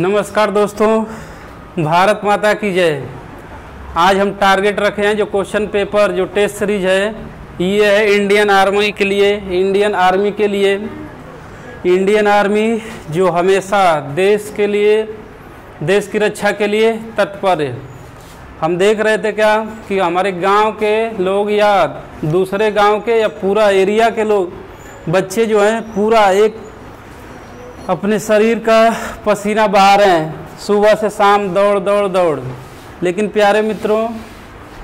नमस्कार दोस्तों, भारत माता की जय। आज हम टारगेट रखे हैं जो क्वेश्चन पेपर जो टेस्ट सीरीज है ये है इंडियन आर्मी के लिए। इंडियन आर्मी जो हमेशा देश के लिए, देश की रक्षा के लिए तत्पर है। हम देख रहे थे क्या कि हमारे गांव के लोग या दूसरे गांव के या पूरा एरिया के लोग, बच्चे जो हैं पूरा एक अपने शरीर का पसीना बहा रहे हैं, सुबह से शाम दौड़ दौड़ दौड़। लेकिन प्यारे मित्रों,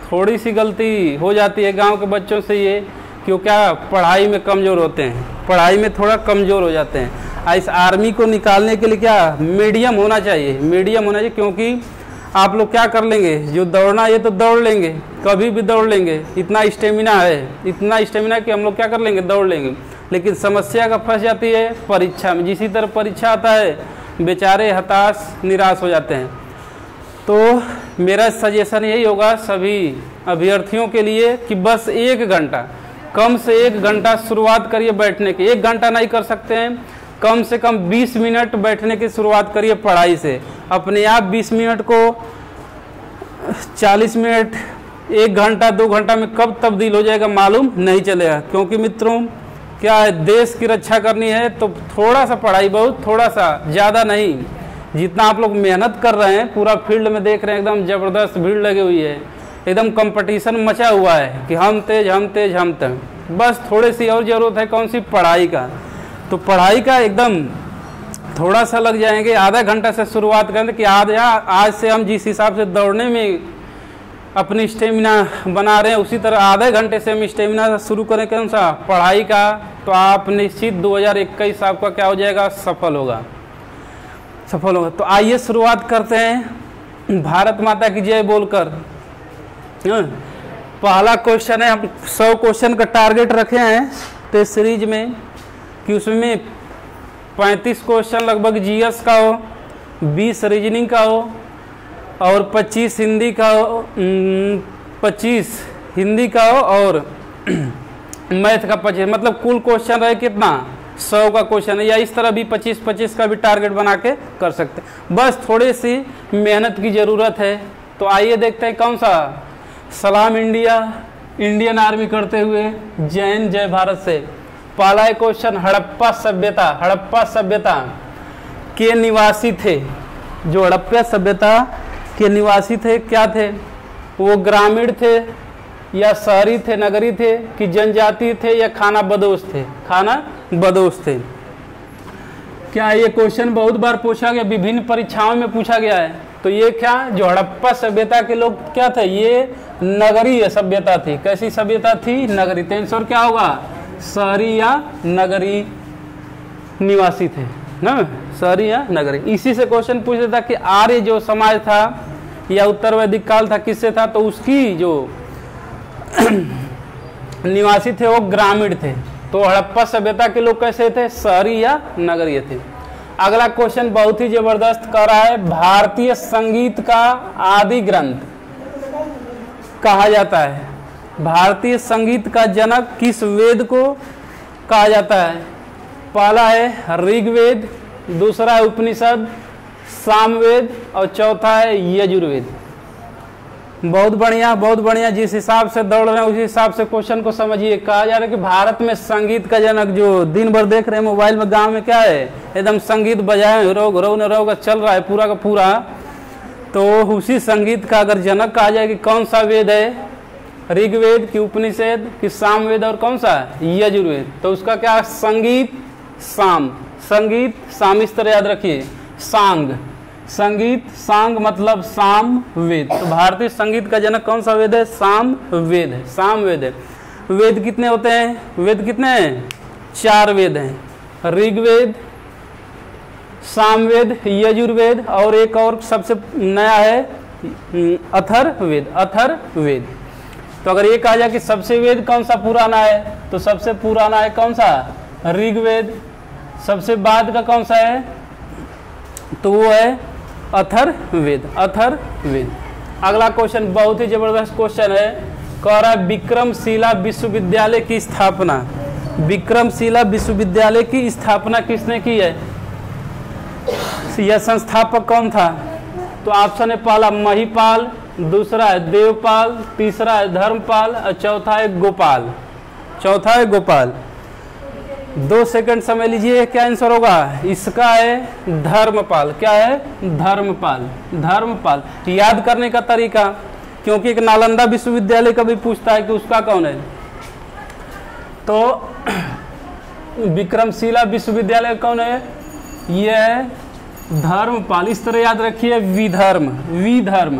थोड़ी सी गलती हो जाती है गांव के बच्चों से ये कि वो क्या पढ़ाई में कमज़ोर होते हैं, पढ़ाई में थोड़ा कमज़ोर हो जाते हैं। इस आर्मी को निकालने के लिए क्या मीडियम होना चाहिए, क्योंकि आप लोग क्या कर लेंगे, जो दौड़ना ये तो दौड़ लेंगे, कभी भी दौड़ लेंगे, इतना स्टेमिना कि हम लोग क्या कर लेंगे, दौड़ लेंगे। लेकिन समस्या का फंस जाती है परीक्षा में। जिसी तरह परीक्षा आता है बेचारे हताश निराश हो जाते हैं। तो मेरा सजेशन यही होगा सभी अभ्यर्थियों के लिए कि बस 1 घंटा, कम से 1 घंटा शुरुआत करिए बैठने की। 1 घंटा नहीं कर सकते हैं, कम से कम 20 मिनट बैठने की शुरुआत करिए पढ़ाई से। अपने आप 20 मिनट को 40 मिनट, 1 घंटा 2 घंटा में कब तब्दील हो जाएगा मालूम नहीं चलेगा। क्योंकि मित्रों क्या है, देश की रक्षा करनी है तो थोड़ा सा पढ़ाई, बहुत थोड़ा सा, ज़्यादा नहीं। जितना आप लोग मेहनत कर रहे हैं, पूरा फील्ड में देख रहे हैं एकदम ज़बरदस्त भीड़ लगी हुई है, एकदम कंपटीशन मचा हुआ है कि हम तेज। बस थोड़ी सी और ज़रूरत है कौन सी, पढ़ाई का। तो पढ़ाई का एकदम थोड़ा सा लग जाएंगे, आधा घंटा से शुरुआत करें कि आज से हम जिस हिसाब से दौड़ने में अपनी स्टेमिना बना रहे हैं, उसी तरह आधे घंटे से हम स्टेमिना शुरू करें कौन सा, पढ़ाई का। तो आप निश्चित 2021 आपका क्या हो जाएगा, सफल होगा। तो आइए शुरुआत करते हैं भारत माता की जय बोलकर। पहला क्वेश्चन है, हम 100 क्वेश्चन का टारगेट रखे हैं टेस्ट सीरीज में कि उसमें 35 क्वेश्चन लगभग जीएस का हो, 20 रीजनिंग का हो और 25 हिंदी का हो, 25 हिंदी का हो और मैथ का 25। मतलब कुल क्वेश्चन रहे कितना, 100 का क्वेश्चन है। या इस तरह भी 25-25 का भी टारगेट बना के कर सकते हैं। बस थोड़ी सी मेहनत की ज़रूरत है। तो आइए देखते हैं कौन सा, सलाम इंडिया, इंडियन आर्मी करते हुए जय हिंद जय भारत से। पहला क्वेश्चन, हड़प्पा सभ्यता के निवासी थे। जो हड़प्पा सभ्यता के निवासी थे क्या थे, वो ग्रामीण थे या शहरी थे, नगरी थे कि जनजाति थे या खाना बदोश थे। क्या ये क्वेश्चन बहुत बार पूछा गया, विभिन्न परीक्षाओं में पूछा गया है। तो ये क्या, जो हड़प्पा सभ्यता के लोग क्या थे, ये नगरीय सभ्यता थी। कैसी सभ्यता थी, नगरी। तो आंसर क्या होगा, शहरी या नगरी निवासी थे ना, शहरी या नगरी। इसी से क्वेश्चन पूछता था कि आर्य जो समाज था या उत्तर वैदिक काल था किससे था, तो उसकी जो निवासी थे वो ग्रामीण थे। तो हड़प्पा सभ्यता के लोग कैसे थे, शहरी या नगरीय थे। अगला क्वेश्चन बहुत ही जबरदस्त कर रहा है, भारतीय संगीत का आदि ग्रंथ कहा जाता है। भारतीय संगीत का जनक किस वेद को कहा जाता है। पहला है ऋग्वेद, दूसरा है उपनिषद, सामवेद और चौथा है यजुर्वेद। बहुत बढ़िया। जिस हिसाब से दौड़ रहे हैं उसी हिसाब से क्वेश्चन को समझिए। कहा जा रहा है कि भारत में संगीत का जनक, जो दिन भर देख रहे हैं मोबाइल में, गांव में क्या है, एकदम संगीत बजाए रोग चल रहा है पूरा का पूरा। तो उसी संगीत का अगर जनक कहा जाए कि कौन सा वेद है, ऋग्वेद की उपनिषद की सामवेद और कौन सा, यजुर्वेद। तो उसका क्या, संगीत साम, इस तरह याद रखिए, संगीत सांग मतलब साम वेद। तो भारतीय संगीत का जनक कौन सा वेद है, सामवेद है। वेद कितने होते हैं, वेद कितने हैं, 4 वेद हैं, ऋग्वेद, सामवेद, यजुर्वेद और एक और सबसे नया है अथर्ववेद। तो अगर ये कहा जाए कि सबसे वेद कौन सा पुराना है, तो सबसे पुराना है कौन सा, ऋग्वेद। सबसे बाद का कौन सा है, तो वो है अथर्ववेद। अगला क्वेश्चन बहुत ही जबरदस्त क्वेश्चन है, कह रहा है विक्रमशिला विश्वविद्यालय की स्थापना, विक्रमशिला विश्वविद्यालय की स्थापना किसने की है। यह संस्थापक कौन था? तो ऑप्शन है पहला महिपाल, दूसरा है देवपाल, तीसरा है धर्मपाल और चौथा है गोपाल। चौथा है गोपाल। 2 सेकंड समय लीजिए, क्या आंसर होगा इसका? है धर्मपाल। क्या है? धर्मपाल। धर्मपाल। याद करने का तरीका, क्योंकि एक नालंदा विश्वविद्यालय का भी पूछता है कि उसका कौन है, तो विक्रमशिला विश्वविद्यालय कौन है? यह है धर्मपाल। इस तरह याद रखिए, विधर्म, विधर्म,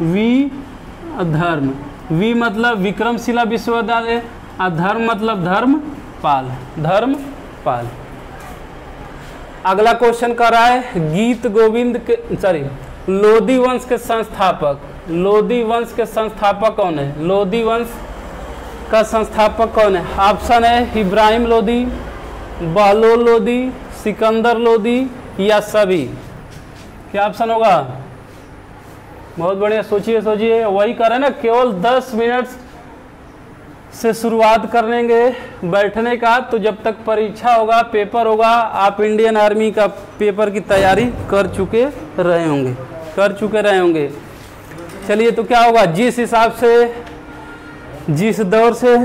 विधर्म, वि मतलब विक्रमशिला विश्वविद्यालय और धर्म मतलब धर्मपाल, धर्मपाल। अगला क्वेश्चन कर रहा है गीत गोविंद के लोधी वंश के संस्थापक, लोधी वंश के संस्थापक कौन है? लोधी वंश का संस्थापक कौन है? ऑप्शन है इब्राहिम लोधी, बहलोल लोधी, सिकंदर लोधी या सभी। क्या ऑप्शन होगा? बहुत बढ़िया, सोचिए सोचिए। वही करें ना, केवल 10 मिनट से शुरुआत करेंगे बैठने का, तो जब तक परीक्षा होगा, पेपर होगा, आप इंडियन आर्मी का पेपर की तैयारी कर चुके रहे होंगे, कर चुके रहे होंगे। चलिए, तो क्या होगा, जिस हिसाब से, जिस दौर से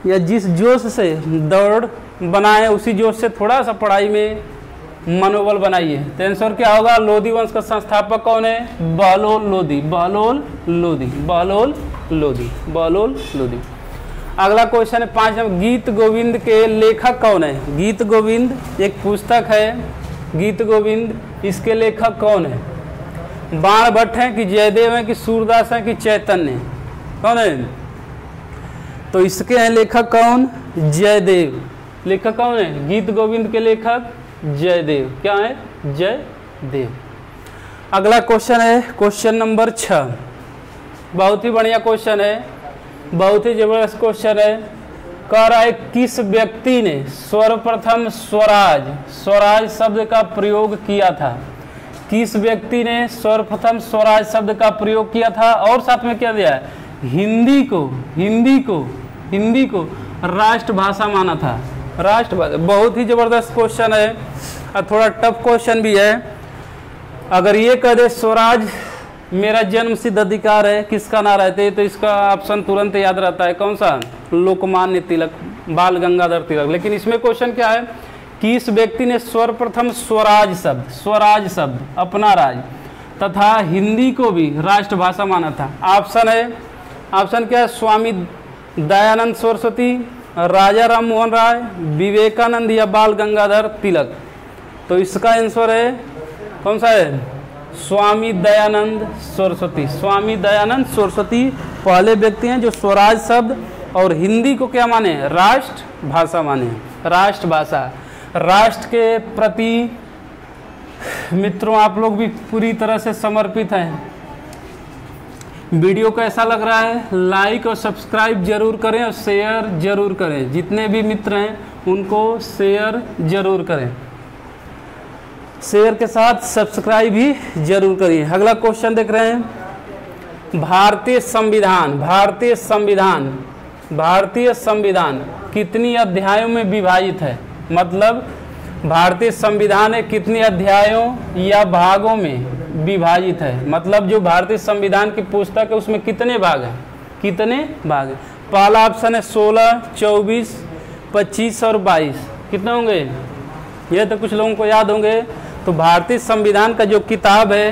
या जिस जोश से दौड़ बनाए, उसी जोश से थोड़ा सा पढ़ाई में मनोबल बनाइए। तो आंसर क्या होगा? लोधी वंश का संस्थापक कौन है? बहलोल लोधी, बहलोल लोधी, बहलोल लोधी, बहलोल लोधी। अगला क्वेश्चन है 5 नंबर, गीत गोविंद के लेखक कौन है? गीत गोविंद एक पुस्तक है, गीत गोविंद, इसके लेखक कौन है? बाण भट्ट हैं कि जयदेव हैं कि सूरदास हैं कि चैतन्य? कौन है? तो इसके हैं लेखक कौन? जयदेव। लेखक कौन है? गीत गोविंद के लेखक जयदेव। क्या है? जयदेव। अगला क्वेश्चन है क्वेश्चन नंबर 6। बहुत ही बढ़िया क्वेश्चन है, बहुत ही जबरदस्त क्वेश्चन है। कह रहा है किस व्यक्ति ने सर्वप्रथम स्वराज, स्वराज शब्द का प्रयोग किया था? किस व्यक्ति ने सर्वप्रथम स्वराज शब्द का प्रयोग किया था? और साथ में क्या दिया है? हिंदी को, हिंदी को, हिंदी को राष्ट्रभाषा माना था, राष्ट्रभाषा। बहुत ही जबरदस्त क्वेश्चन है और थोड़ा टफ क्वेश्चन भी है। अगर ये कह दे स्वराज मेरा जन्म सिद्ध अधिकार है, किसका ना रहते, तो इसका ऑप्शन तुरंत याद रहता है, कौन सा? लोकमान्य तिलक, बाल गंगाधर तिलक। लेकिन इसमें क्वेश्चन क्या है? किस व्यक्ति ने सर्वप्रथम स्वराज शब्द, स्वराज शब्द, अपना राज तथा हिंदी को भी राष्ट्रभाषा माना था? ऑप्शन है, ऑप्शन क्या है? स्वामी दयानंद सरस्वती, राजा राम मोहन राय, विवेकानंद या बाल गंगाधर तिलक? तो इसका आंसर है कौन सा है? स्वामी दयानंद सरस्वती। स्वामी दयानंद सरस्वती पहले व्यक्ति हैं जो स्वराज शब्द और हिंदी को क्या माने? राष्ट्रभाषा माने, राष्ट्रभाषा। राष्ट्र के प्रति मित्रों आप लोग भी पूरी तरह से समर्पित हैं। वीडियो कैसा लग रहा है? लाइक और सब्सक्राइब जरूर करें और शेयर जरूर करें। जितने भी मित्र हैं उनको शेयर जरूर करें, शेयर के साथ सब्सक्राइब भी जरूर करिए। अगला क्वेश्चन देख रहे हैं, भारतीय संविधान, भारतीय संविधान, भारतीय संविधान कितनी अध्यायों में विभाजित है? मतलब भारतीय संविधान है कितने अध्यायों या भागों में विभाजित है? मतलब जो भारतीय संविधान की पुस्तक है उसमें कितने भाग हैं? कितने भाग हैं? पहला ऑप्शन है 16, 24, 25 और 22। कितने होंगे? ये तो कुछ लोगों को याद होंगे। तो भारतीय संविधान का जो किताब है,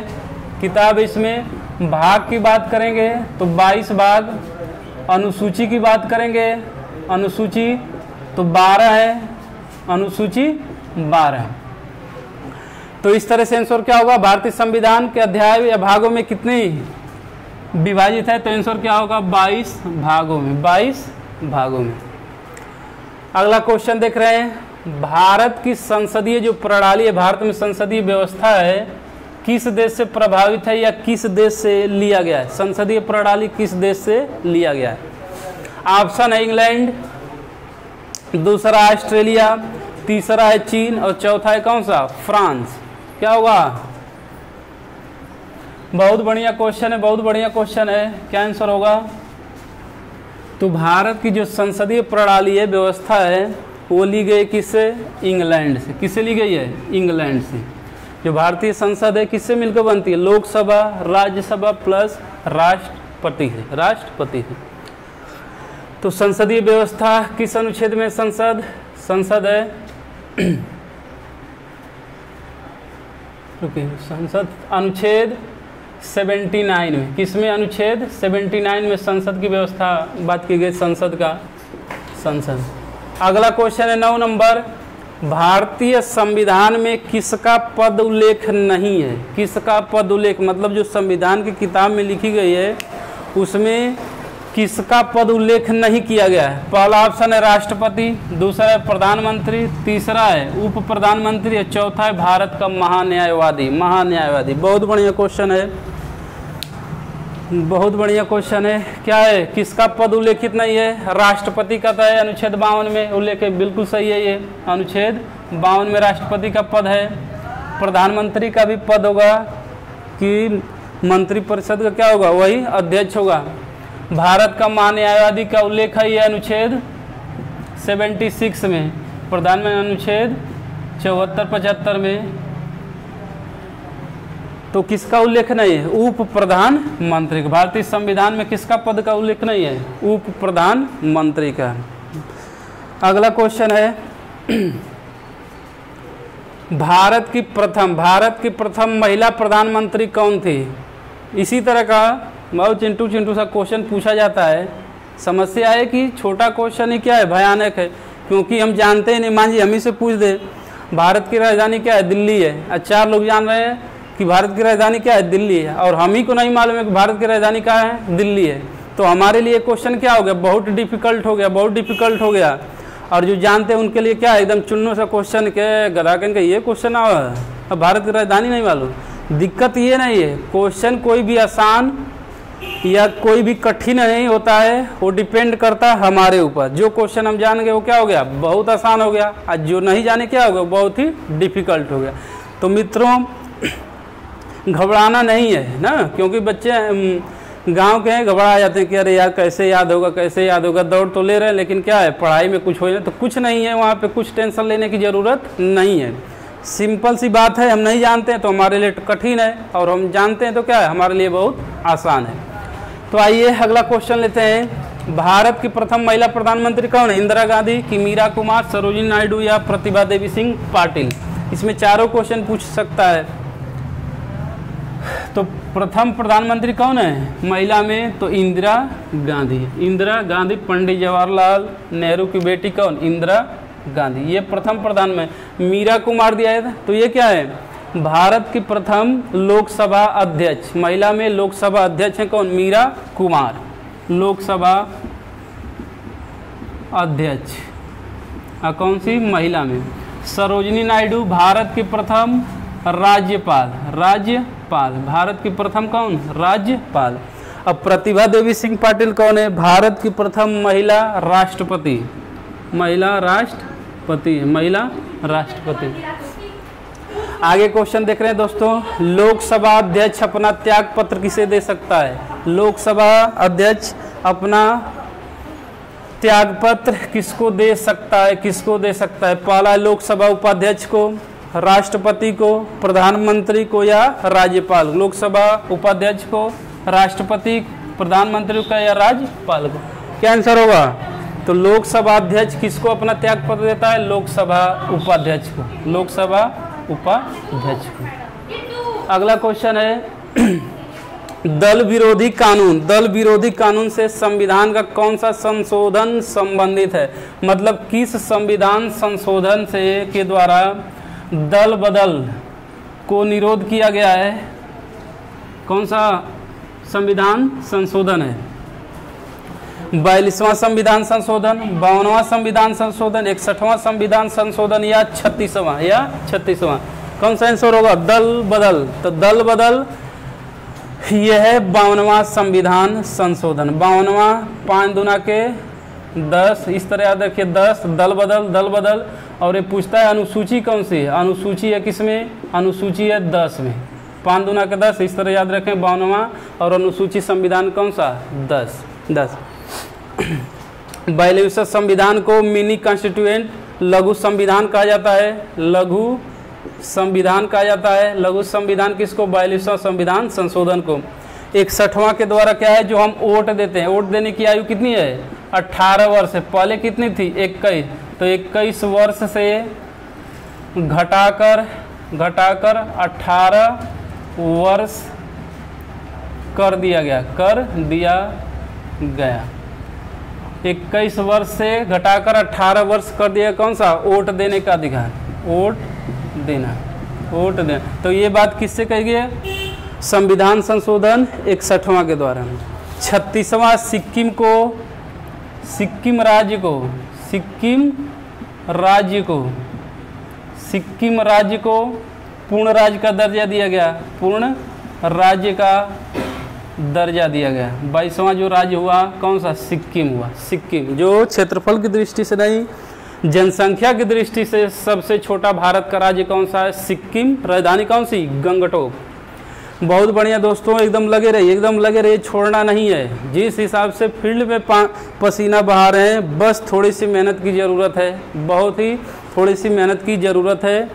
किताब इसमें भाग की बात करेंगे तो 22 भाग, अनुसूची की बात करेंगे, अनुसूची तो 12 है, अनुसूची 12। तो इस तरह से आंसर क्या होगा? भारतीय संविधान के अध्याय या भागों में कितने विभाजित है? तो आंसर क्या होगा? 22 भागों में, 22 भागों में। अगला क्वेश्चन देख रहे हैं, भारत की संसदीय जो प्रणाली है, भारत में संसदीय व्यवस्था है, किस देश से प्रभावित है या किस देश से लिया गया है? संसदीय प्रणाली किस देश से लिया गया है? ऑप्शन है इंग्लैंड, दूसरा ऑस्ट्रेलिया, तीसरा है चीन और चौथा है कौन सा? फ्रांस। क्या होगा? बहुत बढ़िया क्वेश्चन है, बहुत बढ़िया क्वेश्चन है। क्या आंसर होगा? तो भारत की जो संसदीय प्रणाली है, व्यवस्था है, वो ली गई किससे? इंग्लैंड से। किससे ली गई है? इंग्लैंड से। जो भारतीय संसद है किससे मिलकर बनती है? लोकसभा, राज्यसभा प्लस राष्ट्रपति से, राष्ट्रपति से। तो संसदीय व्यवस्था किस अनुच्छेद में संसद है संसद अनुच्छेद 79 में। किसमें? अनुच्छेद 79 में संसद की व्यवस्था बात की गई, संसद का संसद। अगला क्वेश्चन है 9 नंबर, भारतीय संविधान में किसका पद उल्लेख नहीं है? किसका पद उल्लेख मतलब जो संविधान की किताब में लिखी गई है उसमें किसका पद उल्लेख नहीं किया गया है? पहला ऑप्शन है राष्ट्रपति, दूसरा है प्रधानमंत्री, तीसरा है उप प्रधानमंत्री और चौथा है भारत का महान्यायवादी। महान्यायवादी, बहुत बढ़िया क्वेश्चन है, बहुत बढ़िया क्वेश्चन है। क्या है? किसका पद उल्लेखित नहीं है? राष्ट्रपति का तो है अनुच्छेद 52 में उल्लेख है, बिल्कुल सही है, ये अनुच्छेद 52 में राष्ट्रपति का पद है। प्रधानमंत्री का भी पद होगा कि मंत्रिपरिषद का क्या होगा? वही अध्यक्ष होगा। भारत का महान्यायवादी का उल्लेख है ये अनुच्छेद 76 में, प्रधानमंत्री अनुच्छेद 74-75 में। तो किसका उल्लेख नहीं है? उप प्रधानमंत्री का। भारतीय संविधान में किसका पद का उल्लेख नहीं है? उप प्रधानमंत्री का। अगला क्वेश्चन है भारत की प्रथम महिला प्रधानमंत्री कौन थी? इसी तरह का बहुत चिंटू सा क्वेश्चन पूछा जाता है। समस्या है कि छोटा क्वेश्चन ही क्या है, भयानक है, क्योंकि हम जानते हैं नहीं। मान जी हम ही से पूछ दे भारत की राजधानी क्या है? दिल्ली है। और 4 लोग जान रहे हैं कि भारत की राजधानी क्या है? दिल्ली है, और हम ही को नहीं मालूम है कि भारत की राजधानी क्या है? दिल्ली है। तो हमारे लिए क्वेश्चन क्या हो गया? बहुत डिफिकल्ट हो गया, बहुत डिफिकल्ट हो गया। और जो जानते हैं उनके लिए क्या है? एकदम चुन्नों सा क्वेश्चन के गधा के ये क्वेश्चन आओ, अब भारत की राजधानी नहीं मालूम। दिक्कत ये नहीं है, क्वेश्चन कोई भी आसान या कोई भी कठिन नहीं होता है, वो डिपेंड करता है हमारे ऊपर। जो क्वेश्चन हम जान गए वो क्या हो गया? बहुत आसान हो गया, और जो नहीं जाने क्या हो गया? बहुत ही डिफिकल्ट हो गया। तो मित्रों घबराना नहीं है ना, क्योंकि बच्चे गांव के हैं, घबरा जाते हैं कि अरे यार कैसे याद होगा, कैसे याद होगा। दौड़ तो ले रहे हैं, लेकिन क्या है पढ़ाई में कुछ हो जाए तो कुछ नहीं है, वहाँ पे कुछ टेंशन लेने की ज़रूरत नहीं है। सिंपल सी बात है, हम नहीं जानते हैं तो हमारे लिए कठिन है, और हम जानते हैं तो क्या है हमारे लिए बहुत आसान है। तो आइए अगला क्वेश्चन लेते हैं। भारत की प्रथम महिला प्रधानमंत्री कौन है? इंदिरा गांधी की, मीरा कुमार, सरोजिनी नायडू या प्रतिभा देवी सिंह पाटिल? इसमें चारों क्वेश्चन पूछ सकता है। तो प्रथम प्रधानमंत्री कौन है महिला में? तो इंदिरा गांधी। इंदिरा गांधी, पंडित जवाहरलाल नेहरू की बेटी कौन? इंदिरा गांधी, ये प्रथम प्रधानमंत्री। मीरा कुमार दिया है, तो ये क्या है? भारत की प्रथम लोकसभा अध्यक्ष। महिला में लोकसभा अध्यक्ष है कौन? मीरा कुमार, लोकसभा अध्यक्ष। कौन सी? महिला में। सरोजिनी नायडू भारत की प्रथम राज्यपाल। राज्यपाल, भारत की प्रथम कौन? राज्यपाल। अब प्रतिभा देवी सिंह पाटिल कौन है? भारत की प्रथम महिला राष्ट्रपति। महिला राष्ट्रपति, महिला राष्ट्रपति। आगे क्वेश्चन देख रहे हैं दोस्तों। लोकसभा अध्यक्ष अपना त्याग पत्र किसे दे सकता है? लोकसभा अध्यक्ष अपना त्याग पत्र किसको दे सकता है? किसको दे सकता है? पहला लोकसभा उपाध्यक्ष को, राष्ट्रपति को, प्रधानमंत्री को या राज्यपाल? लोकसभा उपाध्यक्ष को, राष्ट्रपति, प्रधानमंत्री को या राज्यपाल को? क्या आंसर होगा? तो लोकसभा अध्यक्ष किसको अपना त्याग पत्र देता है? लोकसभा उपाध्यक्ष को, लोकसभा उपाध्यक्ष को। अगला क्वेश्चन है दल विरोधी कानून। दल विरोधी कानून से संविधान का कौन सा संशोधन संबंधित है? मतलब किस संविधान संशोधन से के द्वारा दल बदल को निरोध किया गया है? कौन सा संविधान संशोधन है? 42वां संविधान संशोधन, 52वां संविधान संशोधन, 61वां संविधान संशोधन या 36वां? कौन सा आंसर होगा? दल बदल। तो दल बदल यह है 52वां संविधान संशोधन। 52वां, 5 दूना के 10, इस तरह याद रखिए 10। दल बदल, दल बदल। और ये पूछता है अनुसूची कौन सी है? अनुसूची है किसमें? अनुसूची है 10 में। 5 दूना के 10, इस तरह याद रखें 52वां। और अनुसूची संविधान कौन सा? 10। 42वें संविधान को मिनी कॉन्स्टिट्यूएंट, लघु संविधान कहा जाता है। लघु संविधान कहा जाता है। लघु संविधान किसको? 42वां संविधान संशोधन को। 61वां के द्वारा क्या है, जो हम वोट देते हैं, वोट देने की आयु कितनी है? 18 वर्ष है। पहले कितनी थी? 21। तो 21 वर्ष से घटाकर 18 वर्ष कर दिया गया 21 वर्ष से घटाकर 18 वर्ष कर दिया। कौन सा? वोट देने का अधिकार, वोट देना। तो ये बात किससे कही गई है? संविधान संशोधन 61वां के द्वारा। 36वां सिक्किम राज्य को पूर्ण राज्य का दर्जा दिया गया। पूर्ण राज्य का दर्जा दिया गया। 22वां जो राज्य हुआ कौन सा? सिक्किम हुआ। सिक्किम जो क्षेत्रफल की दृष्टि से नहीं, जनसंख्या की दृष्टि से सबसे छोटा भारत का राज्य कौन सा है? सिक्किम। राजधानी कौन सी? गंगटोक। बहुत बढ़िया दोस्तों, एकदम लगे रहिए, छोड़ना नहीं है। जिस हिसाब से फील्ड में पसीना बहा रहे हैं, बस थोड़ी सी मेहनत की ज़रूरत है, बहुत ही थोड़ी सी मेहनत की ज़रूरत है।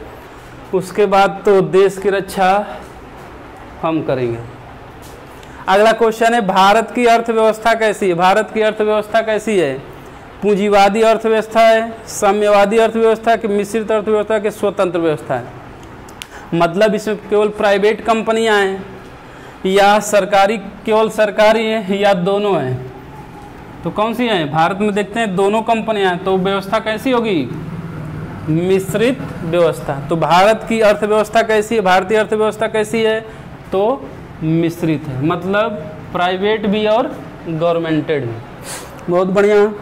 उसके बाद तो देश की रक्षा हम करेंगे। अगला क्वेश्चन है, भारत की अर्थव्यवस्था कैसी है? भारत की अर्थव्यवस्था कैसी है? पूंजीवादी अर्थव्यवस्था है, साम्यवादी अर्थव्यवस्था कि मिश्रित अर्थव्यवस्था के स्वतंत्र व्यवस्था है? मतलब इसमें केवल प्राइवेट कंपनियां हैं या सरकारी, केवल सरकारी है या दोनों हैं? तो कौन सी हैं? भारत में देखते हैं दोनों कंपनियां हैं। तो व्यवस्था कैसी होगी? मिश्रित व्यवस्था। तो भारत की अर्थव्यवस्था कैसी है? भारतीय अर्थव्यवस्था कैसी है? तो मिश्रित है, मतलब प्राइवेट भी और गवर्नमेंटेड भी। बहुत बढ़िया।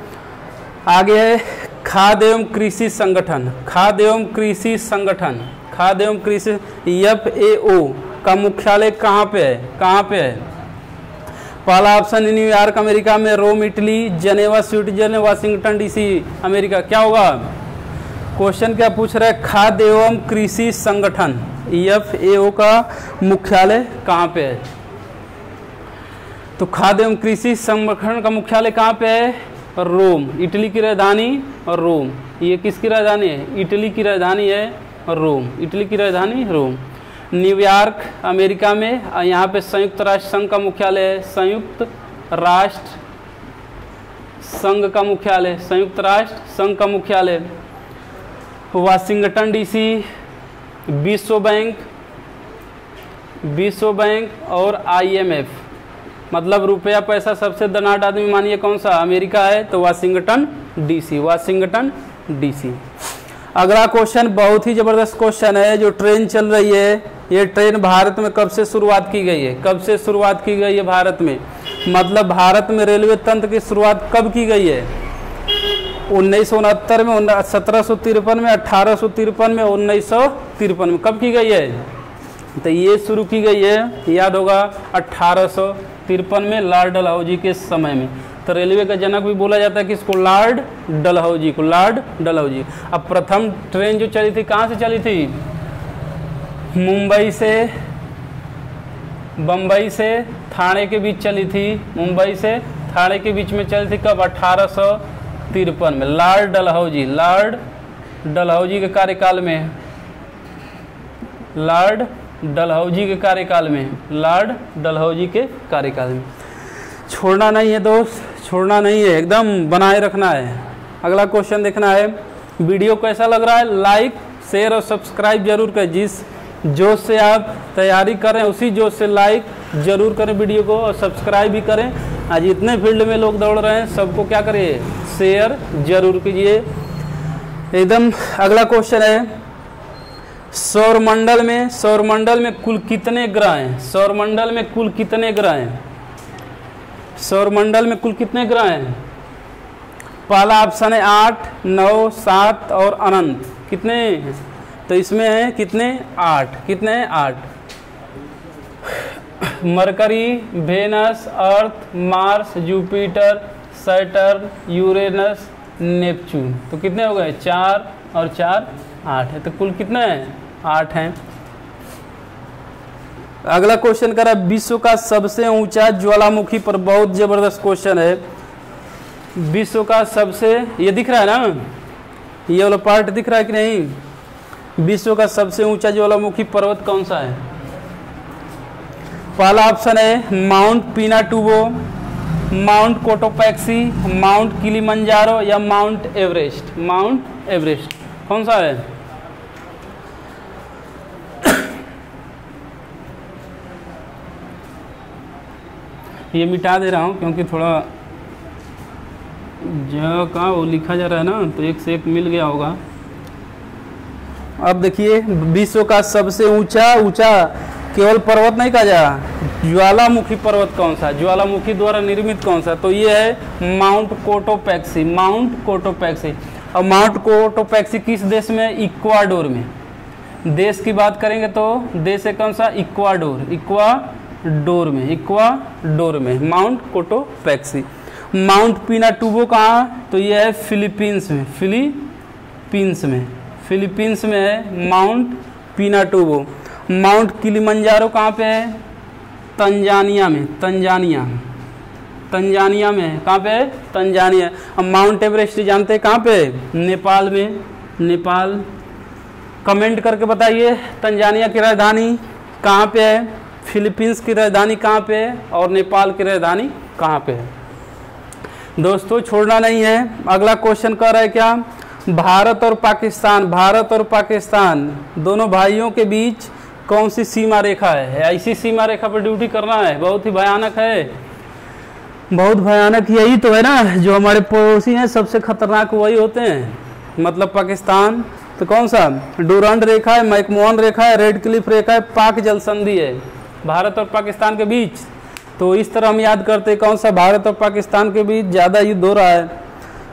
आगे है खाद्य एवं कृषि संगठन। FAO का मुख्यालय कहाँ पे है? पहला ऑप्शन न्यूयॉर्क अमेरिका में, Rome Italy, Geneva Switzerland, Washington DC America. क्या होगा? क्वेश्चन क्या पूछ रहा है? खाद्य एवं कृषि संगठन FAO का मुख्यालय कहाँ पे है? तो खाद्य एवं कृषि संगठन का मुख्यालय कहाँ पे है? रोम। इटली की राजधानी रोम। ये किसकी राजधानी है? इटली की राजधानी है रोम। इटली की राजधानी रोम। न्यूयॉर्क अमेरिका में, यहाँ पे संयुक्त राष्ट्र संघ का मुख्यालय है। संयुक्त राष्ट्र संघ का मुख्यालय। वाशिंगटन DC विश्व बैंक और IMF, मतलब रुपया पैसा सबसे धनाढ़ आदमी मानिए कौन सा? अमेरिका है। तो वाशिंगटन DC। अगला क्वेश्चन बहुत ही जबरदस्त क्वेश्चन है। जो ट्रेन चल रही है, ये ट्रेन भारत में कब से शुरुआत की गई है? भारत में, मतलब भारत में रेलवे तंत्र की शुरुआत कब की गई है? 1969 में, 1753 में, 1853 में, 1953 में। कब की गई है? तो ये शुरू की गई है, याद होगा, 1853 में लॉर्ड डलहौजी के समय में। तो रेलवे का जनक भी बोला जाता है किसको? लॉर्ड डलहौजी को। अब प्रथम ट्रेन जो चली थी कहाँ से चली थी? मुंबई से ठाणे के बीच चली थी। मुंबई से ठाणे के बीच में चली थी। कब? 1853 में। लॉर्ड डलहौजी के कार्यकाल में। लॉर्ड डलहौजी के कार्यकाल में। छोड़ना नहीं है दोस्त, छोड़ना नहीं है, एकदम बनाए रखना है। अगला क्वेश्चन देखना है। वीडियो कैसा लग रहा है? लाइक, शेयर और सब्सक्राइब जरूर करें। जिस जोश से आप तैयारी करें उसी जोश से लाइक जरूर करें वीडियो को, और सब्सक्राइब भी करें। आज इतने फील्ड में लोग दौड़ रहे हैं, सबको क्या करिए? शेयर जरूर कीजिए एकदम। अगला क्वेश्चन है, सौरमंडल में कुल कितने ग्रह हैं? सौरमंडल में कुल कितने ग्रह हैं? पहला ऑप्शन है 8, 9, 7 और अनंत। कितने? तो इसमें है कितने? 8। कितने हैं? 8। Mercury, Venus, Earth, Mars, Jupiter, Saturn, Uranus, Neptune. तो कितने हो गए? 4 और 4 8 है। तो कुल कितने हैं? 8 हैं। अगला क्वेश्चन कर रहा है, विश्व का सबसे ऊंचा ज्वालामुखी पर। बहुत जबरदस्त क्वेश्चन है। विश्व का सबसे, ये दिख रहा है ना, ये वाला पार्ट दिख रहा है कि नहीं? विश्व का सबसे ऊंचा ज्वालामुखी पर्वत कौन सा है? पहला ऑप्शन है mount Pinatubo, mount Cotopaxi, mount Kilimanjaro या माउंट एवरेस्ट। माउंट एवरेस्ट कौन सा है? ये मिटा दे रहा हूँ क्योंकि थोड़ा जगह का वो लिखा जा रहा है ना, तो एक से एक मिल गया होगा। अब देखिए, विश्व का सबसे ऊंचा केवल पर्वत नहीं कहा जा, ज्वालामुखी पर्वत कौन सा, ज्वालामुखी द्वारा निर्मित कौन सा? तो ये है माउंट कोटोपैक्सी। Mount Cotopaxi. और माउंट कोटोपैक्सी किस देश में? इक्वाडोर में। देश की बात करेंगे तो देश है कौन सा? इक्वाडोर। इक्वाडोर में, इक्वाडोर में माउंट कोटोपैक्सी। माउंट पिनाटुबो कहाँ? तो ये है फिलीपींस में। फिलीपींस में, फिलीपींस में है माउंट पिनाटुबो। माउंट किलिमंजारो कहाँ पे है? तंजानिया में। तंजानिया, तंजानिया में है। कहाँ पे है? तंजानिया। अब माउंट एवरेस्ट जानते हैं कहाँ पे? नेपाल में। नेपाल। कमेंट करके बताइए तंजानिया की राजधानी कहाँ पे है, फिलीपींस की राजधानी कहाँ पे है और नेपाल की राजधानी कहाँ पे है। दोस्तों छोड़ना नहीं है। अगला क्वेश्चन कह रहा है क्या? भारत और पाकिस्तान, भारत और पाकिस्तान दोनों भाइयों के बीच कौन सी सीमा रेखा है? ऐसी सीमा रेखा पर ड्यूटी करना है, बहुत ही भयानक है, बहुत भयानक। यही तो है ना, जो हमारे पड़ोसी हैं सबसे खतरनाक वही होते हैं, मतलब पाकिस्तान। तो कौन सा? डूरंड रेखा है, मैकमोहन रेखा है, रेड क्लिफ रेखा है, पाक जल संधि है भारत और पाकिस्तान के बीच। तो इस तरह हम याद करते हैं कौन सा? भारत और पाकिस्तान के बीच ज़्यादा युद्ध हो रहा है,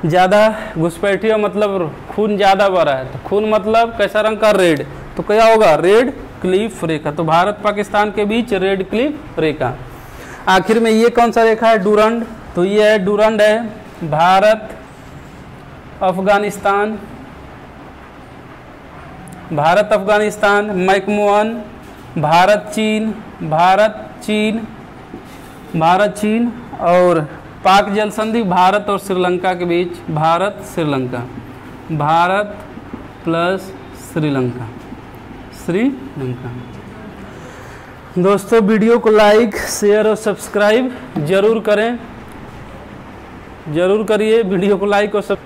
ज़्यादा घुसपैठिया, मतलब खून ज़्यादा बह रहा है। तो खून मतलब कैसा रंग का? रेड। तो क्या होगा? रेड क्लिफ रेखा। तो भारत पाकिस्तान के बीच रेड क्लिफ रेखा। आखिर में ये कौन सा रेखा है? डूरंड। तो ये है डूरंड है भारत अफगानिस्तान, भारत अफगानिस्तान, मैकमोहन भारत चीन, भारत चीन, भारत चीन, और पाक जल संधि भारत और श्रीलंका के बीच, भारत श्रीलंका, भारत प्लस श्रीलंका, श्रीलंका। दोस्तों वीडियो को लाइक, शेयर और सब्सक्राइब जरूर करें, जरूर करिए। वीडियो को लाइक और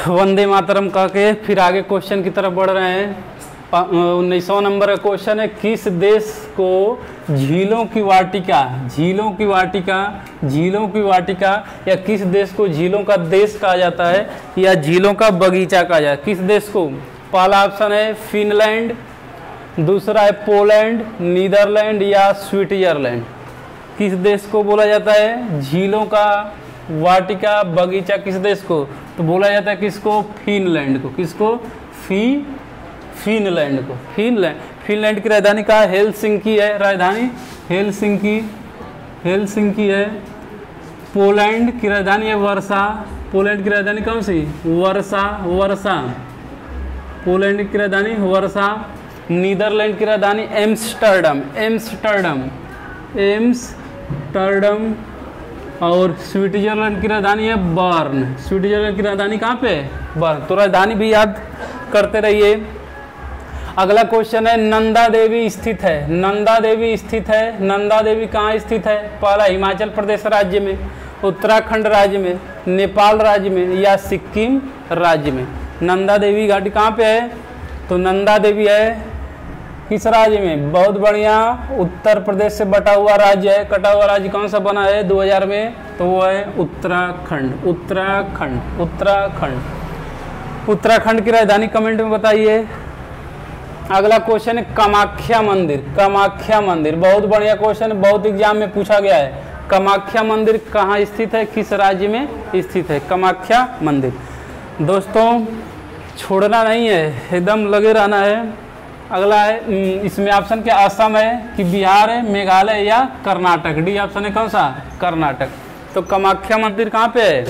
वंदे मातरम कह के फिर आगे क्वेश्चन की तरफ बढ़ रहे हैं। 19वां नंबर का क्वेश्चन है, किस देश को झीलों की वाटिका, झीलों की वाटिका, झीलों की वाटिका या किस देश को झीलों का देश कहा जाता है या झीलों का बगीचा कहा जाता है? किस देश को? पहला ऑप्शन है फिनलैंड, दूसरा है पोलैंड, नीदरलैंड या स्विट्जरलैंड। किस देश को बोला जाता है झीलों का वाटिका बगीचा? किस देश को? तो बोला जाता है किसको? फिनलैंड को। किसको? फिनलैंड को। फिनलैंड, फिनलैंड की राजधानी कहाँ है? हेलसिंकी है राजधानी, हेलसिंकी, हेलसिंकी है। पोलैंड की राजधानी है वर्सा, पोलैंड की राजधानी कौन सी? वर्सा, वर्सा, पोलैंड की राजधानी वर्सा। नीदरलैंड की राजधानी एम्स्टर्डम, एम्स्टर्डम, एम्स्टर्डम। और स्विट्जरलैंड की राजधानी है बर्न, स्विट्जरलैंड की राजधानी कहाँ पे? बर्न। तो राजधानी भी याद करते रहिए। अगला क्वेश्चन है, नंदा देवी स्थित है, नंदा देवी स्थित है, नंदा देवी कहाँ स्थित है? पहला हिमाचल प्रदेश राज्य में, उत्तराखंड राज्य में, नेपाल राज्य में या सिक्किम राज्य में। नंदा देवी घाटी कहाँ पे है? तो नंदा देवी है किस राज्य में? बहुत बढ़िया, उत्तर प्रदेश से बटा हुआ राज्य है। कटा हुआ राज्य कौन सा बना है 2000 में? तो वो है उत्तराखंड, उत्तराखंड, उत्तराखंड। उत्तराखंड की राजधानी कमेंट में बताइए। अगला क्वेश्चन है कामाख्या मंदिर, कामाख्या मंदिर बहुत बढ़िया क्वेश्चन, बहुत एग्जाम में पूछा गया है। कामाख्या मंदिर कहाँ स्थित है, किस राज्य में स्थित है कामाख्या मंदिर? दोस्तों छोड़ना नहीं है, एकदम लगे रहना है। अगला है, इसमें ऑप्शन क्या असम है कि बिहार है, मेघालय या कर्नाटक? डी ऑप्शन है कौन सा? कर्नाटक। तो कामाख्या मंदिर कहाँ पे है?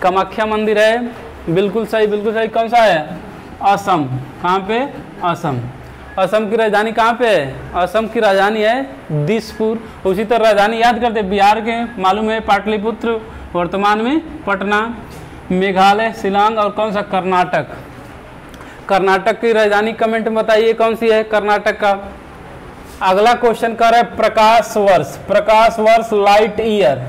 कामाख्या मंदिर है, बिल्कुल सही, बिल्कुल सही। कौन सा है? असम। कहाँ पे? असम। असम की राजधानी कहाँ पे है? असम की राजधानी है दिसपुर। उसी तरह राजधानी याद करते, बिहार के मालूम है पाटलिपुत्र, वर्तमान में पटना। मेघालय शिलांग और कौन सा? कर्नाटक। कर्नाटक की राजधानी कमेंट में बताइए कौन सी है कर्नाटक का। अगला क्वेश्चन कर रहा है प्रकाश वर्ष। प्रकाश वर्ष लाइट ईयर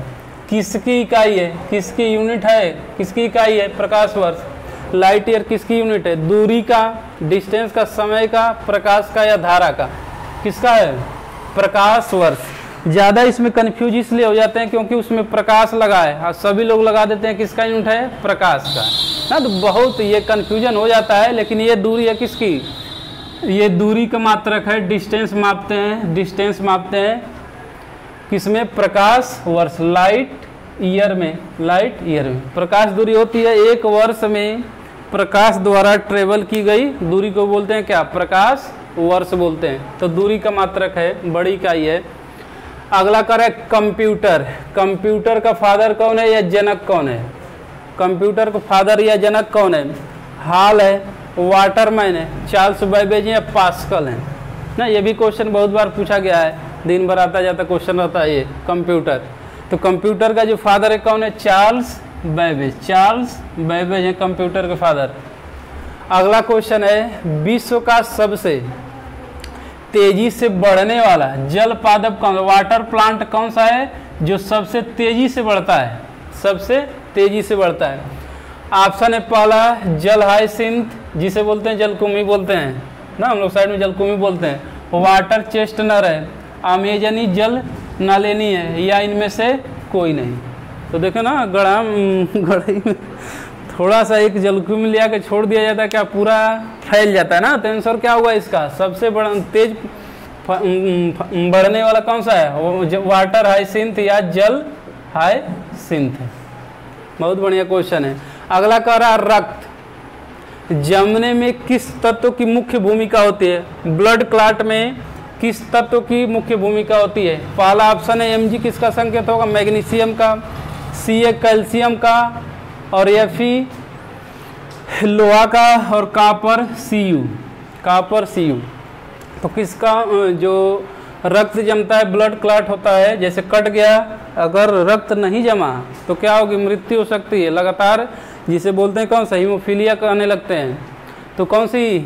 किसकी इकाई है, किसकी यूनिट है, किसकी इकाई है प्रकाश वर्ष। लाइट ईयर किसकी यूनिट है, दूरी का, डिस्टेंस का, समय का, प्रकाश का या धारा का, किसका है प्रकाश वर्ष। ज़्यादा इसमें कन्फ्यूज इसलिए हो जाते हैं क्योंकि उसमें प्रकाश लगा है और सभी लोग लगा देते हैं किसका यूनिट है प्रकाश का ना, तो बहुत ये कन्फ्यूजन हो जाता है। लेकिन ये दूरी है किसकी, ये दूरी का मात्रक है, डिस्टेंस मापते हैं, डिस्टेंस मापते हैं किसमें प्रकाश वर्ष लाइट ईयर में, लाइट ईयर में। प्रकाश दूरी होती है एक वर्ष में प्रकाश द्वारा ट्रेवल की गई दूरी को बोलते हैं क्या प्रकाश वर्ष बोलते हैं। तो दूरी का मात्रक है, बड़ी इकाई है। अगला कर है कंप्यूटर। कंप्यूटर का फादर कौन है या जनक कौन है, कंप्यूटर का फादर या जनक कौन है। हॉल है, वाटरमैन है, चार्ल्स बैबेज या पास्कल है ना। ये भी क्वेश्चन बहुत बार पूछा गया है, दिन भर आता जाता क्वेश्चन रहता है ये कंप्यूटर। तो कंप्यूटर का जो फादर है कौन है चार्ल्स बैबेज, चार्ल्स बैबेज है कंप्यूटर के फादर। अगला क्वेश्चन है विश्व का सबसे तेजी से बढ़ने वाला जल पादप कौन, वाटर प्लांट कौन सा है जो सबसे तेजी से बढ़ता है, सबसे तेजी से बढ़ता है। ऑप्शन है पहला जल हाइसिंथ जिसे बोलते हैं जलकुंभी बोलते हैं ना, हम लोग साइड में जलकुंभी बोलते हैं। वाटर चेस्टनर है, अमेजनी जल नलिनी है, या इनमें से कोई नहीं। तो देखो ना गढ़ई में थोड़ा सा एक जलकुंभी लिया के छोड़ दिया जाता है क्या पूरा फैल जाता है ना। तो आंसर क्या होगा इसका, सबसे बड़ा तेज बढ़ने वाला कौन सा है, वाटर हाइसिंथ या जल हाइसिंथ। बहुत बढ़िया क्वेश्चन है। अगला कह रहा रक्त जमने में किस तत्व की मुख्य भूमिका होती है, ब्लड क्लॉट में किस तत्व की मुख्य भूमिका होती है। पहला ऑप्शन है Mg किसका संकेत होगा मैग्नीशियम का, Ca कैल्शियम का, और Fe लोहा का, और कापर Cu, कापर Cu। तो किसका जो रक्त जमता है ब्लड क्लॉट होता है, जैसे कट गया अगर रक्त नहीं जमा तो क्या होगी मृत्यु हो सकती है लगातार, जिसे बोलते हैं कौन सा हीमोफीलिया कहने लगते हैं। तो कौन सी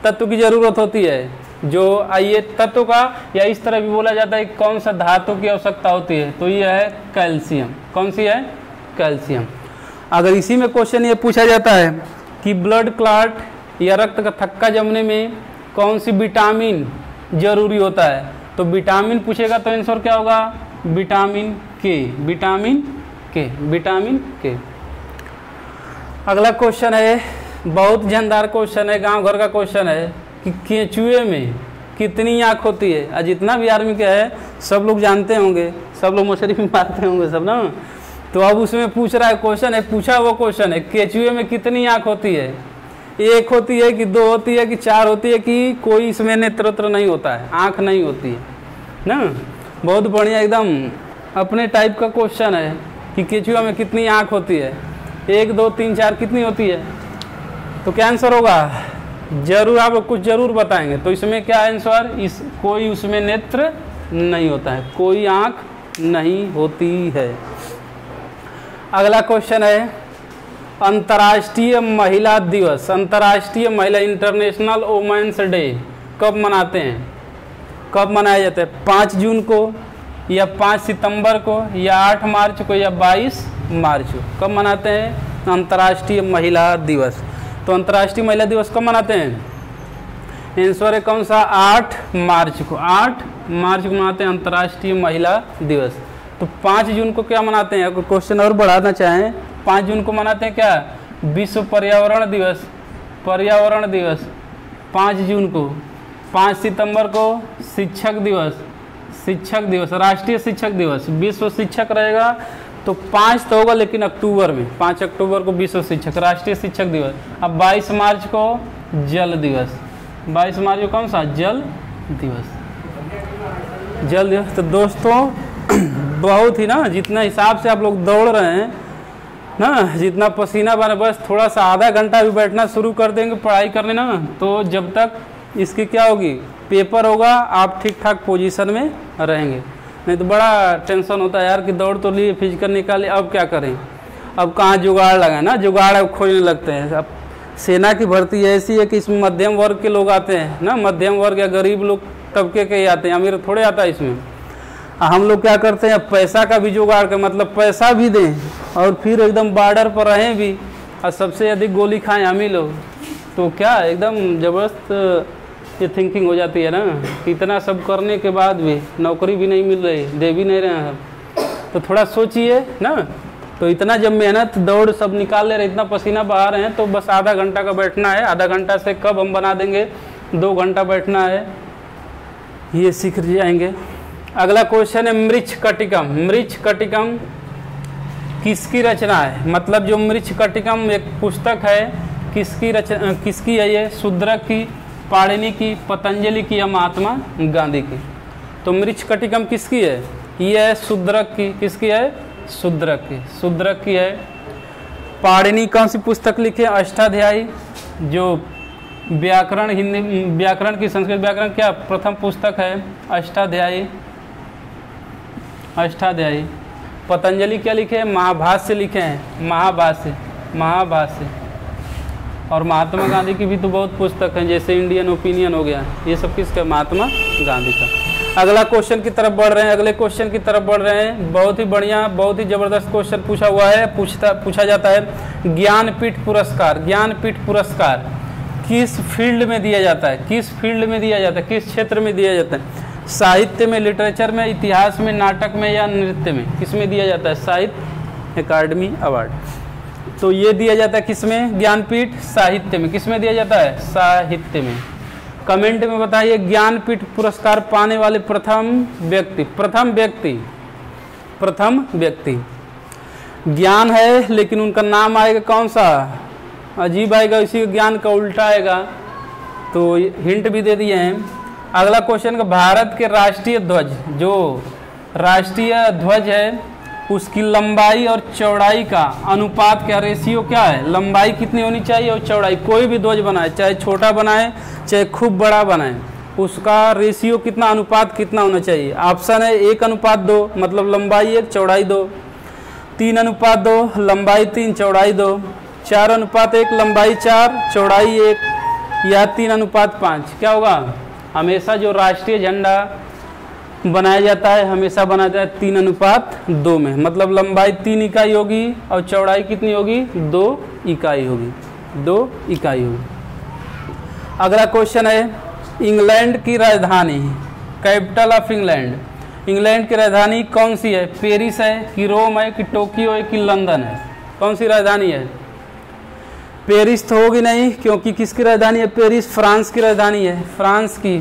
तत्व की जरूरत होती है, जो ये तत्व का, या इस तरह भी बोला जाता है कौन सा धातु की आवश्यकता होती है, तो ये है कैल्शियम। कौन सी है कैल्शियम। अगर इसी में क्वेश्चन ये पूछा जाता है कि ब्लड क्लॉट या रक्त का थक्का जमने में कौन सी विटामिन जरूरी होता है, तो विटामिन पूछेगा तो आंसर क्या होगा विटामिन के, विटामिन के, विटामिन के। अगला क्वेश्चन है बहुत जानदार क्वेश्चन है, गांव घर का क्वेश्चन है कि केंचुए में कितनी आँख होती है। और जितना भी आर्मी का है सब लोग जानते होंगे, सब लोग मछली भी मारते होंगे सब ना। तो अब उसमें पूछ रहा है क्वेश्चन है, पूछा वो क्वेश्चन है केंचुए में कितनी आँख होती है, एक होती है कि दो होती है कि चार होती है कि कोई इसमें नेत्र नहीं होता है, आँख नहीं होती है ना। बहुत बढ़िया एकदम अपने टाइप का क्वेश्चन है कि केंचुआ में कितनी आँख होती है, एक दो तीन चार कितनी होती है। तो क्या आंसर होगा, जरूर आप कुछ जरूर बताएंगे। तो इसमें क्या आंसर, इस कोई उसमें नेत्र नहीं होता है, कोई आँख नहीं होती है। अगला क्वेश्चन है अंतर्राष्ट्रीय महिला दिवस, अंतर्राष्ट्रीय महिला इंटरनेशनल वुमेन्स डे कब मनाते हैं, कब मनाया जाता है, 5 जून को या 5 सितंबर को या 8 मार्च को या 22 मार्च को, कब मनाते हैं अंतर्राष्ट्रीय महिला दिवस। तो अंतर्राष्ट्रीय महिला दिवस कब मनाते हैं, आंसर है कौन सा 8 मार्च को, 8 मार्च को मनाते हैं अंतर्राष्ट्रीय महिला दिवस। तो 5 जून को क्या मनाते हैं, अगर क्वेश्चन और बढ़ाना चाहें 5 जून को मनाते हैं क्या विश्व पर्यावरण दिवस, पर्यावरण दिवस 5 जून को। 5 सितंबर को शिक्षक दिवस, शिक्षक दिवस, राष्ट्रीय शिक्षक दिवस, विश्व शिक्षक रहेगा तो 5 तो होगा लेकिन अक्टूबर में, 5 अक्टूबर को विश्व शिक्षक, राष्ट्रीय शिक्षक दिवस। अब 22 मार्च को जल दिवस, 22 मार्च को कौन सा जल दिवस, जल दिवस। तो दोस्तों बहुत ही ना, जितना हिसाब से आप लोग दौड़ रहे हैं ना, जितना पसीना बना, बस थोड़ा सा आधा घंटा भी बैठना शुरू कर देंगे पढ़ाई करने ना, तो जब तक इसकी क्या होगी पेपर होगा आप ठीक ठाक पोजीशन में रहेंगे। नहीं तो बड़ा टेंशन होता है यार कि दौड़ तो लिए फिजिकल निकाले, अब क्या करें, अब कहाँ जुगाड़ लगाए ना, जुगाड़ अब खोजने लगते हैं। अब सेना की भर्ती ऐसी है कि इसमें मध्यम वर्ग के लोग आते हैं ना, मध्यम वर्ग या गरीब लोग तबके के ही आते हैं, अमीर थोड़े आता है इसमें। हम लोग क्या करते हैं, पैसा का भी जुगाड़ कर, मतलब पैसा भी दें और फिर एकदम बॉर्डर पर रहें भी और सबसे अधिक गोली खाएं हम ही लोग, तो क्या एकदम ज़बरदस्त ये थिंकिंग हो जाती है ना कि इतना सब करने के बाद भी नौकरी भी नहीं मिल रही, दे भी नहीं रहे हैं, तो थोड़ा सोचिए ना। तो इतना जब मेहनत दौड़ सब निकाल ले रहे, इतना पसीना बहा रहे हैं, तो बस आधा घंटा का बैठना है, आधा घंटा से कब हम बना देंगे 2 घंटा बैठना है, ये सीख जाएंगे। अगला क्वेश्चन है मृच्छ कटिकम। मृच्छ कटिकम किसकी रचना है, मतलब जो मृच्छ कटिकम एक पुस्तक है किसकी रचना, किसकी है ये, शूद्रक की, पाणिनि की, पतंजलि की या महात्मा गांधी की। तो मृच्छ कटिकम किसकी है, ये है शूद्रक की, किसकी है, शूद्रक की, शूद्रक की है। पाणिनि कौन सी पुस्तक लिखे, अष्टाध्यायी, जो व्याकरण, हिंदी व्याकरण की, संस्कृत व्याकरण क्या प्रथम पुस्तक है, अष्टाध्यायी, अष्टाध्यायी। पतंजलि क्या लिखे हैं, महाभाष्य लिखे हैं, महाभाष्य, महाभाष्य। और महात्मा गांधी की भी तो बहुत पुस्तक हैं, जैसे इंडियन ओपिनियन हो गया, ये सब किसका, महात्मा गांधी का। अगला क्वेश्चन की तरफ बढ़ रहे हैं, अगले क्वेश्चन की तरफ बढ़ रहे हैं। बहुत ही बढ़िया, बहुत ही जबरदस्त क्वेश्चन पूछा हुआ है, पूछा जाता है ज्ञानपीठ पुरस्कार। ज्ञानपीठ पुरस्कार किस फील्ड में दिया जाता है, किस फील्ड में दिया जाता है, किस क्षेत्र में दिया जाता है, साहित्य में, लिटरेचर में, इतिहास में, नाटक में या नृत्य में, किस में दिया जाता है, साहित्य अकादमी अवार्ड। तो ये दिया जाता है किस में, ज्ञानपीठ, साहित्य में। किस में दिया जाता है, साहित्य में। कमेंट में बताइए ज्ञानपीठ पुरस्कार पाने वाले प्रथम व्यक्ति, प्रथम व्यक्ति, प्रथम व्यक्ति। ज्ञान है लेकिन उनका नाम आएगा कौन सा, अजीब आएगा, इसी ज्ञान का उल्टा आएगा, तो हिंट भी दे दिए हैं। अगला क्वेश्चन का, भारत के राष्ट्रीय ध्वज, जो राष्ट्रीय ध्वज है उसकी लंबाई और चौड़ाई का अनुपात क्या, रेशियो क्या है, लंबाई कितनी होनी चाहिए और चौड़ाई, कोई भी ध्वज बनाए, चाहे छोटा बनाए चाहे खूब बड़ा बनाए, उसका रेशियो कितना, अनुपात कितना होना चाहिए। ऑप्शन है 1:2, मतलब लंबाई 1 चौड़ाई 2, 3:2 लंबाई 3 चौड़ाई 2, 4:1 लंबाई 4 चौड़ाई 1, या 3:5। क्या होगा, हमेशा जो राष्ट्रीय झंडा बनाया जाता है हमेशा बनाया जाता है 3:2 में, मतलब लंबाई 3 इकाई होगी और चौड़ाई कितनी होगी, 2 इकाई होगी, 2 इकाई होगी। अगला क्वेश्चन है इंग्लैंड की राजधानी, कैपिटल ऑफ इंग्लैंड, इंग्लैंड की राजधानी कौन सी है, पेरिस है कि रोम है कि टोक्यो है कि लंदन है, कौन सी राजधानी है। पेरिस तो होगी नहीं, क्योंकि किसकी राजधानी है, पेरिस फ्रांस की राजधानी है, फ्रांस की।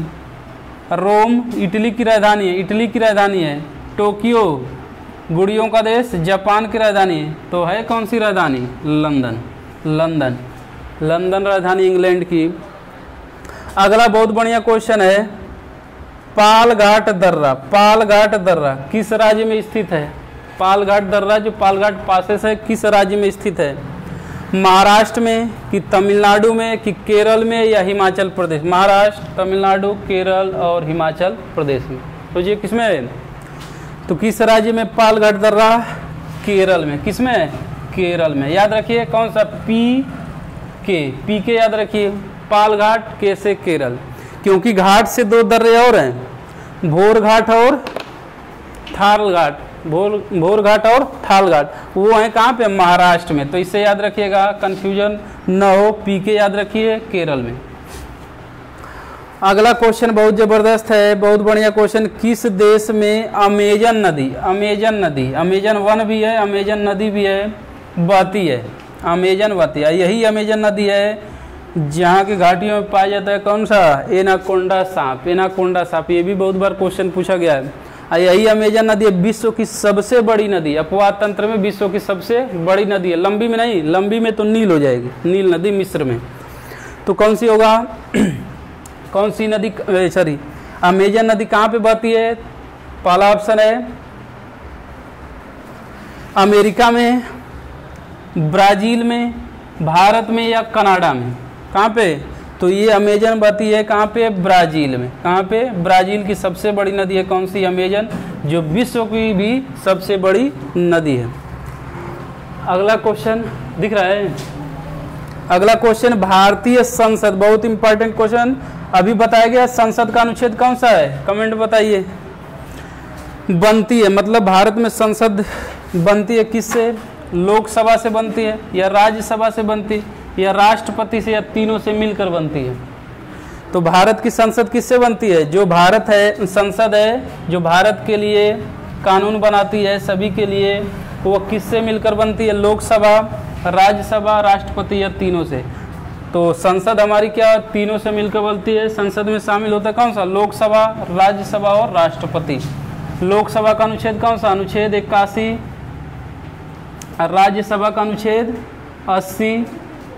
रोम इटली की राजधानी है, इटली की राजधानी है। टोक्यो गुड़ियों का देश, जापान की राजधानी है, तो है कौन सी राजधानी, लंदन, लंदन, लंदन राजधानी इंग्लैंड की। अगला बहुत बढ़िया क्वेश्चन है, पालघाट दर्रा, पालघाट दर्रा किस राज्य में स्थित है, पालघाट दर्रा जो पालघाट पासेस है किस राज्य में स्थित है, महाराष्ट्र में कि तमिलनाडु में कि केरल में या हिमाचल प्रदेश, महाराष्ट्र, तमिलनाडु, केरल और हिमाचल प्रदेश में। तो ये किस में है, तो किस राज्य में पालघाट दर्रा, केरल में, किस में, केरल में। याद रखिए कौन सा, पी के याद रखिए, पालघाट के से केरल, क्योंकि घाट से 2 दर्रे और हैं, भोर घाट और थाल घाट, भोर घाट और थाल घाट, वो है कहाँ पे, महाराष्ट्र में। तो इससे याद रखिएगा, कंफ्यूजन न हो, पी के याद रखिए, केरल में। अगला क्वेश्चन बहुत जबरदस्त है, बहुत बढ़िया क्वेश्चन, किस देश में अमेजन नदी, अमेजन नदी, अमेजन वन भी है, अमेजन नदी भी है, बहती है, अमेजन बहती है। यही अमेजन नदी है जहाँ की घाटियों में पाया जाता है कौन सा, एनाकोंडा सांप, एनाकोंडा सांप, ये भी बहुत बार क्वेश्चन पूछा गया है। यही अमेजन नदी है विश्व की सबसे बड़ी नदी, अपवाद तंत्र में विश्व की सबसे बड़ी नदी है, लंबी में नहीं, लंबी में तो नील हो जाएगी, नील नदी मिस्र में। तो कौन सी होगा कौन सी नदी, सॉरी अमेजन नदी कहाँ पे बहती है, पहला ऑप्शन है अमेरिका में, ब्राजील में, भारत में या कनाडा में, कहाँ पे, तो ये अमेजन बहती है कहाँ पे, ब्राज़ील में। कहाँ पे, ब्राज़ील की सबसे बड़ी नदी है कौन सी, अमेजन, जो विश्व की भी सबसे बड़ी नदी है। अगला क्वेश्चन दिख रहा है, अगला क्वेश्चन, भारतीय संसद, बहुत इंपॉर्टेंट क्वेश्चन अभी बताया गया। संसद का अनुच्छेद कौन सा है, कमेंट बताइए। बनती है, मतलब भारत में संसद बनती है किससे? लोकसभा से बनती है, या राज्यसभा से बनती है, या राष्ट्रपति से, या तीनों से मिलकर बनती है। तो भारत की संसद किससे बनती है? जो भारत है, संसद है जो भारत के लिए कानून बनाती है सभी के लिए, वो किससे मिलकर बनती है? लोकसभा, राज्यसभा, राष्ट्रपति, या तीनों से। तो संसद हमारी क्या तीनों से मिलकर बनती है। संसद में शामिल होता है कौन सा? लोकसभा, राज्यसभा और राष्ट्रपति। लोकसभा का अनुच्छेद कौन सा? अनुच्छेद 81। राज्यसभा का अनुच्छेद 80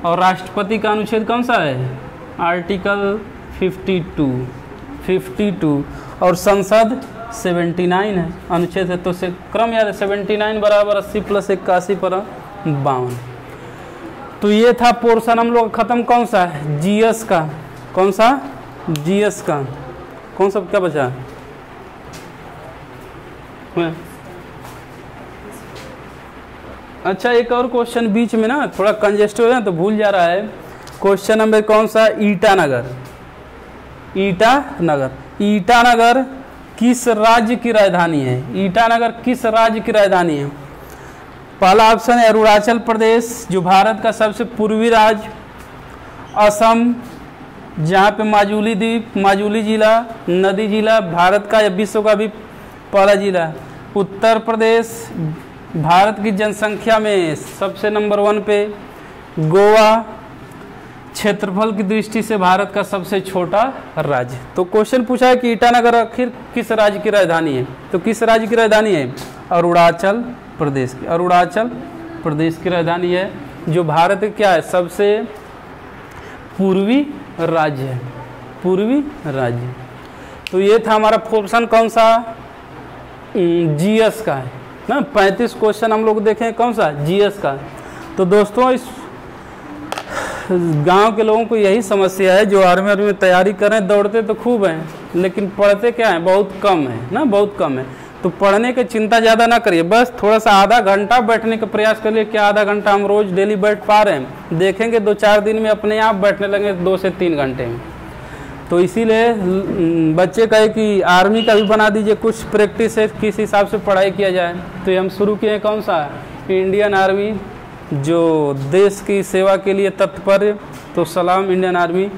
और राष्ट्रपति का अनुच्छेद कौन सा है? आर्टिकल 52 और संसद 79 है अनुच्छेद है। तो से क्रम याद है, 79 बराबर 80 प्लस 81 पर 52। तो ये था पोर्शन हम लोग खत्म। कौन सा है? जीएस का। कौन सा? जीएस का। कौन सा क्या बचा? अच्छा, एक और क्वेश्चन बीच में ना थोड़ा कंजेस्ट हो गया तो भूल जा रहा है। क्वेश्चन नंबर कौन सा? ईटानगर। ईटानगर, ईटानगर किस राज्य की राजधानी है? ईटानगर किस राज्य की राजधानी है? पहला ऑप्शन है अरुणाचल प्रदेश, जो भारत का सबसे पूर्वी राज्य। असम, जहाँ पे माजुली द्वीप, माजुली जिला, नदी जिला, भारत का या विश्व का भी पहला जिला। उत्तर प्रदेश, भारत की जनसंख्या में सबसे नंबर 1 पे। गोवा, क्षेत्रफल की दृष्टि से भारत का सबसे छोटा राज्य। तो क्वेश्चन पूछा है कि ईटानगर आखिर किस राज्य की राजधानी है? तो किस राज्य की राजधानी है? अरुणाचल प्रदेश की। अरुणाचल प्रदेश की राजधानी है, जो भारत का क्या है? सबसे पूर्वी राज्य है, पूर्वी राज्य। तो ये था हमारा पोर्शन कौन सा? जीएस का है ना। 35 क्वेश्चन हम लोग देखें कौन सा? जीएस का। तो दोस्तों, इस गांव के लोगों को यही समस्या है, जो आर्मी में तैयारी कर रहे हैं, दौड़ते तो खूब हैं लेकिन पढ़ते क्या है? बहुत कम है ना, बहुत कम है। तो पढ़ने की चिंता ज़्यादा ना करिए, बस थोड़ा सा आधा घंटा बैठने का प्रयास करिए। क्या आधा घंटा हम रोज़ डेली बैठ पा रहे हैं? देखेंगे 2-4 दिन में अपने आप बैठने लगे 2 से 3 घंटे में। तो इसीलिए बच्चे कहे कि आर्मी का भी बना दीजिए, कुछ प्रैक्टिस है, किस हिसाब से पढ़ाई किया जाए। तो ये हम शुरू किए कौन सा? इंडियन आर्मी, जो देश की सेवा के लिए तत्पर। तो सलाम इंडियन आर्मी।